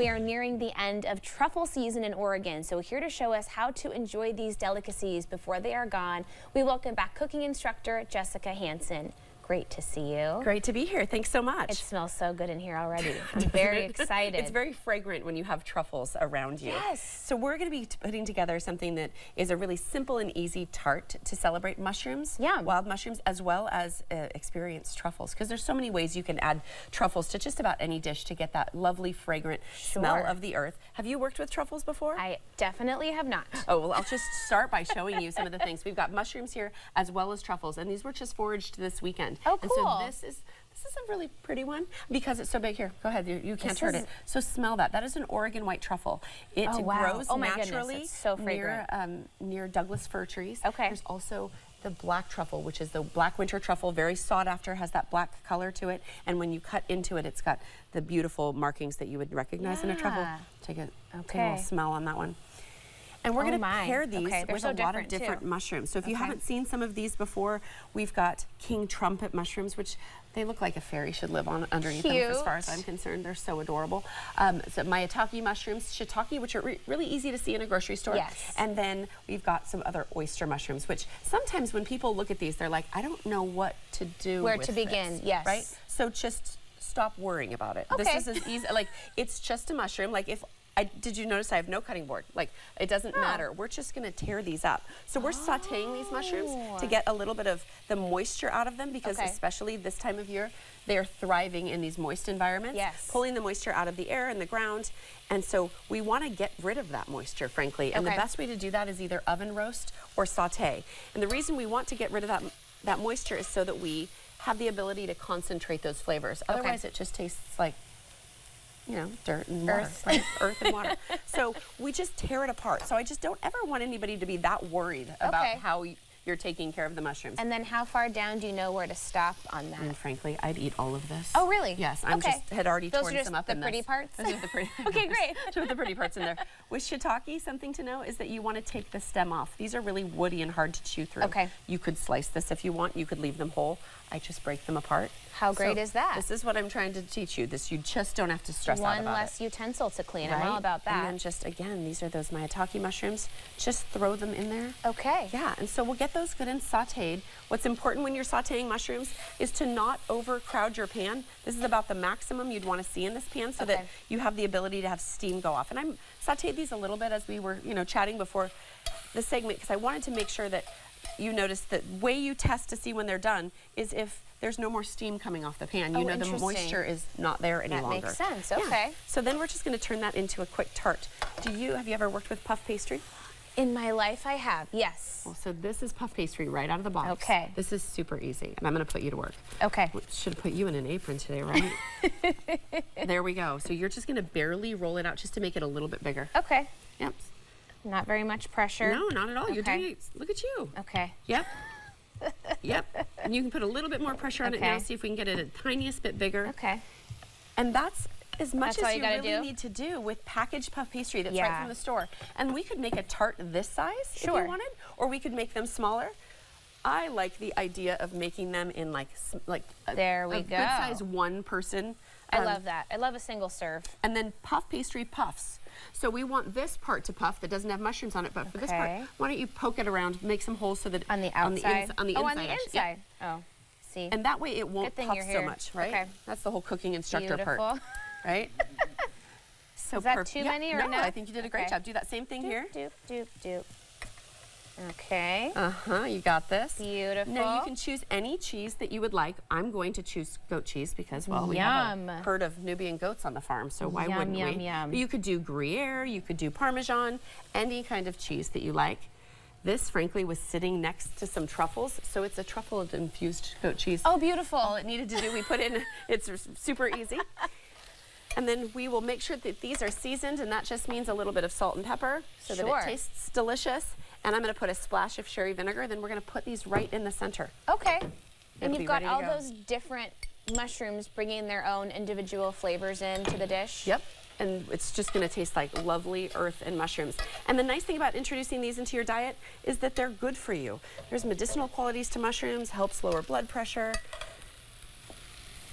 We are nearing the end of truffle season in Oregon, so here to show us how to enjoy these delicacies before they are gone, we welcome back cooking instructor Jessica Hansen. Great to see you. Great to be here. Thanks so much. It smells so good in here already. I'm very excited. It's very fragrant when you have truffles around you. Yes. So we're going to be putting together something that is a really simple and easy tart to celebrate mushrooms, wild mushrooms, as well as experienced truffles, because there's so many ways you can add truffles to just about any dish to get that lovely, fragrant smell of the earth. Have you worked with truffles before? I definitely have not. Oh, well, I'll just start by showing you some of the things. We've got mushrooms here as well as truffles, and these were just foraged this weekend. Oh, cool. And so this is a really pretty one because it's so big. Here, go ahead. You can't hurt it. So smell that. That is an Oregon white truffle. It grows naturally so fragrant. near Douglas fir trees. Okay. There's also the black truffle, which is the black winter truffle, very sought after, has that black color to it. And when you cut into it, it's got the beautiful markings that you would recognize in a truffle. Take a little smell on that one. And we're going to pair these with a lot of different mushrooms. So if you haven't seen some of these before, we've got king trumpet mushrooms, which they look like a fairy should live on underneath them as far as I'm concerned. They're so adorable. So maitake mushrooms, shiitake, which are really easy to see in a grocery store. Yes. And then we've got some other oyster mushrooms, which sometimes when people look at these, they're like, I don't know what to do Where to begin, yes. Right? So just stop worrying about it. Okay. This is as easy, like, it's just a mushroom. Like, did you notice I have no cutting board? Like, it doesn't matter. We're just going to tear these up. So we're sauteing these mushrooms to get a little bit of the moisture out of them, because especially this time of year, they are thriving in these moist environments, pulling the moisture out of the air and the ground. And so we want to get rid of that moisture, frankly. And the best way to do that is either oven roast or saute. And the reason we want to get rid of that moisture is so that we have the ability to concentrate those flavors. Otherwise, it just tastes like, you know, dirt and water, right? Earth and water. So we just tear it apart. So I just don't ever want anybody to be that worried about how you're taking care of the mushrooms. And then how far down do you know where to stop on that? And frankly, I'd eat all of this. Oh, really? Yes, I had already torn some up in the pretty parts? Those are the pretty Okay, great. With the pretty parts in there. With shiitake, something to know is that you want to take the stem off. These are really woody and hard to chew through. Okay. You could slice this if you want. You could leave them whole. I just break them apart. How great is that? This is what I'm trying to teach you. You just don't have to stress out about it. One less utensil to clean. I'm all about that. And then just, again, these are those maitake mushrooms. Just throw them in there. Okay. Yeah, and so we'll get those good and sauteed. What's important when you're sauteing mushrooms is to not overcrowd your pan. This is about the maximum you'd want to see in this pan so that you have the ability to have steam go off. And I sauteed these a little bit as we were, chatting before the segment, because I wanted to make sure that you notice the way you test to see when they're done is if there's no more steam coming off the pan. You know the moisture is not there any longer. That makes sense. Okay. Yeah. So then we're just going to turn that into a quick tart. Have you ever worked with puff pastry? In my life, I have. Yes. Well, so this is puff pastry right out of the box. Okay. This is super easy, and I'm going to put you to work. Okay. Should have put you in an apron today, right? There we go. So you're just going to barely roll it out just to make it a little bit bigger. Okay. Yep. Not very much pressure. No, not at all. You're doing it. Look at you. Okay. Yep. Yep. And you can put a little bit more pressure on it now. See if we can get it a tiniest bit bigger. Okay. And that's as much as you really do? need to do with packaged puff pastry that's right from the store. And we could make a tart this size if you wanted, or we could make them smaller. I like the idea of making them in like a good size one person. I love that. I love a single serve. And then puff pastry puffs. So we want this part to puff that doesn't have mushrooms on it, but for this part, why don't you poke it around, make some holes so that on the outside, on the inside. Yep. Oh, see. And that way it won't puff so much, right? Okay. That's the whole cooking instructor part, right? So is that too many or no? I think you did a great job. Do that same thing here. Doop, doop, doop. Okay. You got this. Beautiful. Now you can choose any cheese that you would like. I'm going to choose goat cheese because, well, we have a herd of Nubian goats on the farm, so why wouldn't we? But you could do Gruyere, you could do Parmesan, any kind of cheese that you like. This, frankly, was sitting next to some truffles, so it's a truffle-infused goat cheese. Oh, beautiful. All it needed to do, we put in, it's super easy. And then we will make sure that these are seasoned, and that just means a little bit of salt and pepper so that it tastes delicious. And I'm going to put a splash of sherry vinegar. Then we're going to put these right in the center. Okay. And you've got all those different mushrooms bringing their own individual flavors into the dish. Yep. And it's just going to taste like lovely earth and mushrooms. And the nice thing about introducing these into your diet is that they're good for you. There's medicinal qualities to mushrooms, helps lower blood pressure.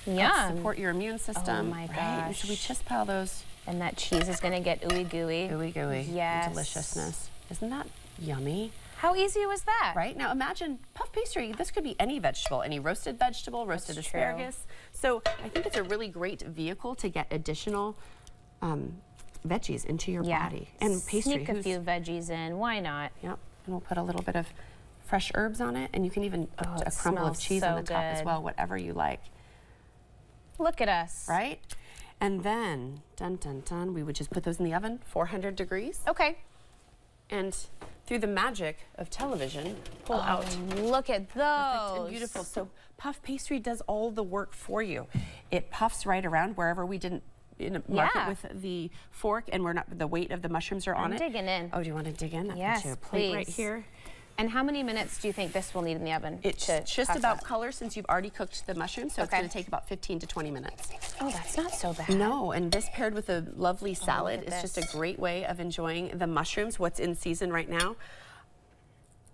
Yum. Support your immune system. Oh my gosh. Should we just pile those And that cheese is gonna get ooey gooey. Ooey gooey. Yes. Deliciousness. Isn't that yummy? How easy was that? Right? Now imagine puff pastry. This could be any vegetable, any roasted vegetable, roasted That's asparagus. So I think it's a really great vehicle to get additional veggies into your body. And pastry. Sneak a few veggies in, why not? Yep. And we'll put a little bit of fresh herbs on it, and you can even put a crumble of cheese on the top as well, whatever you like. Look at us. Right? And then, dun dun dun, we would just put those in the oven, 400 degrees. Okay. And through the magic of television, pull out. Look at those. Perfect and beautiful. So puff pastry does all the work for you. It puffs right around wherever we didn't mark it with the fork, and we're not, the weight of the mushrooms are on it. I'm digging in. Oh, do you want to dig in? Yes, a plate right please. here. And how many minutes do you think this will need in the oven? It's just about color, since you've already cooked the mushrooms, so it's going to take about 15 to 20 minutes. Oh, that's not so bad. No, and this paired with a lovely salad is this. just a great way of enjoying the mushrooms, what's in season right now.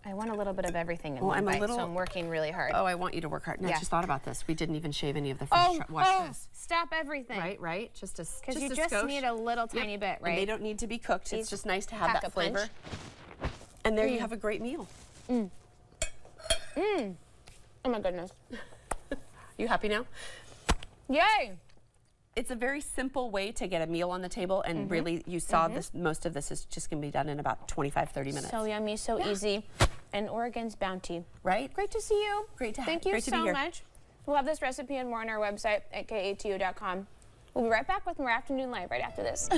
I want a little bit of everything in Well, one I'm a bite, little- so I'm working really hard. Oh, I want you to work hard. No, I Yeah. just thought about this. We didn't even shave any of the fresh. Watch this. Stop everything. Right? Just a Because you a just skosh. need a little tiny bit, right? And they don't need to be cooked. It's just nice to have pack that a punch. flavor. And there you have a great meal. Oh my goodness. You happy now? Yay! It's a very simple way to get a meal on the table, and really, you saw this. Most of this is just going to be done in about 25, 30 minutes. So yummy, so easy. And Oregon's bounty. Right? Great to see you. Great to have. Thank you Great to be so here. much. We'll have this recipe and more on our website at KATU.com. We'll be right back with more Afternoon Live right after this.